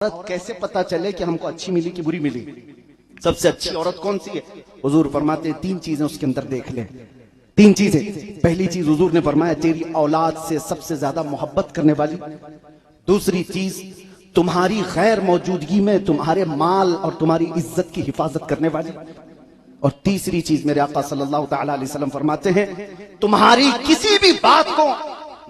औरत कैसे पता चले कि हमको अच्छी मिली कि बुरी मिली? सबसे अच्छी औरत कौन सी है? हुजूर फरमाते हैं तीन चीजें उसके अंदर देख ले। तीन चीजें। पहली चीज हुजूर ने फरमाया तेरी औलाद से सबसे ज्यादा मोहब्बत करने वाली। दूसरी चीज तुम्हारी गैर मौजूदगी में तुम्हारे माल और तुम्हारी इज्जत की हिफाजत करने वाली। और तीसरी चीज मेरे आका सल्लल्लाहु तआला अलैहि वसल्लम फरमाते हैं तुम्हारी किसी भी बात को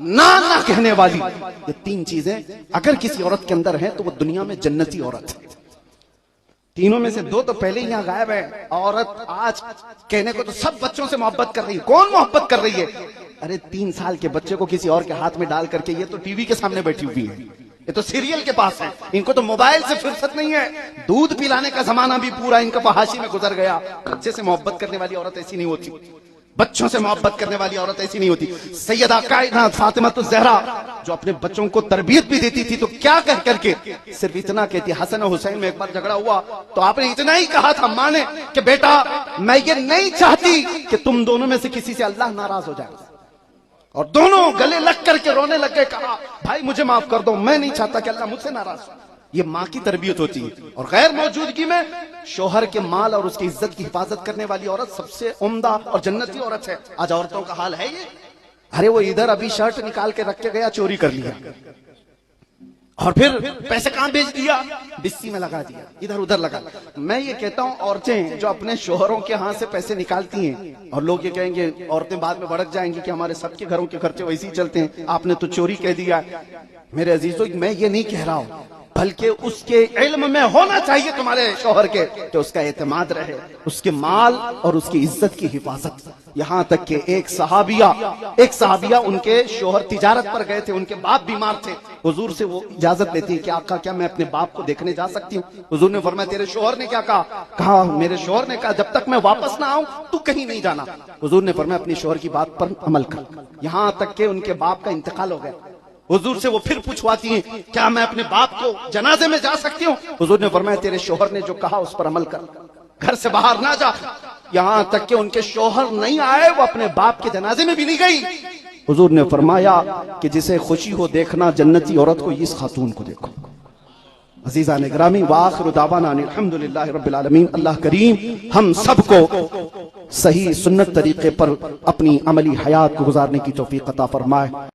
ना कहने वाली। ये तीन चीजें अगर किसी औरत के अंदर है तो वो दुनिया में जन्नती औरत है। तीनों में से दो तो पहले ही यहां गायब है। औरत आज कहने को तो सब बच्चों से मोहब्बत कर रही है। कौन मोहब्बत कर रही है? अरे 3 साल के बच्चे को किसी और के हाथ में डाल करके ये तो टीवी के सामने बैठी हुई है, ये तो सीरियल के पास है, इनको तो मोबाइल से फुर्सत नहीं है। दूध पिलाने का जमाना भी पूरा इनका फहाशी में गुजर गया। बच्चे से मोहब्बत करने वाली औरत ऐसी नहीं होती, बच्चों से मोहब्बत करने वाली औरत ऐसी नहीं होती। सैयदा कायनात फातिमा तो ज़हरा जो अपने बच्चों को तरबियत भी देती थी तो क्या कह करके सिर्फ इतना कहती, हसन और हुसैन में एक बार झगड़ा हुआ तो आपने इतना ही कहा था मां ने कि बेटा मैं ये नहीं चाहती कि तुम दोनों में से किसी से अल्लाह नाराज हो जाए। और दोनों गले लग करके रोने लग गए। कहा भाई मुझे माफ कर दो, मैं नहीं चाहता कि अल्लाह मुझसे नाराज हो। ये माँ की तरबियत होती है। और गैर मौजूदगी में शोहर के माल और उसकी इज्जत की हिफाजत करने वाली औरत सबसे उम्दा और जन्नती औरत है। आज औरतों का हाल है ये। अरे वो इधर अभी शर्ट निकाल के रख के गया, चोरी कर लिया और फिर पैसे कहां भेज दिया? बिस्सी में लगा दिया, इधर उधर लगा। मैं ये कहता हूं औरतें जो अपने शोहरों के हाथ से पैसे निकालती हैं और लोग ये कहेंगे, औरतें बाद में भड़क जाएंगी कि हमारे सबके घरों के खर्चे वैसे ही चलते हैं, आपने तो चोरी कह दिया। मेरे अजीजों मैं ये नहीं कह रहा हूं, बल्कि उसके इल्म में होना चाहिए तुम्हारे शोहर के कि उसका एतमाद रहे, उसके माल और उसकी इज्जत की हिफाजत। यहां तक कि एक सहाबिया उनके शोहर तिजारत पर गए थे, उनके बाप बीमार थे। हुजूर से वो इजाजत लेती है कि आका क्या मैं अपने बाप को देखने जा सकती हूँ? हुजूर ने फरमाया तेरे शोहर ने क्या कहा? कहा मेरे शोहर ने कहा जब तक मैं वापस ना आऊं तू कहीं नहीं जाना। हुजूर ने फरमाया अपने शोहर की बात पर अमल कर। यहां तक कि उनके बाप का इंतकाल हो गया। हुजूर से वो फिर पूछवाती हैं क्या मैं अपने बाप को जनाजे में जा सकती हूँ? हुजूर ने फरमाया तेरे शोहर ने जो कहा उस पर अमल कर, घर से बाहर ना जा। यहां तक कि उनके शोहर नहीं आए, वो अपने बाप के जनाजे में भी नहीं गई। हुजूर ने फरमाया कि जिसे खुशी हो देखना जन्नती औरत को, इस खातून को देखो। अजीज़ान गिरामी व आखिरु दावाना अल्हम्दुलिल्लाहि रब्बिल आलमीन। अल्लाह करीम हम सबको सही सुन्नत तरीके पर अपनी अमली हयात को गुजारने की तौफीक अता फरमाए।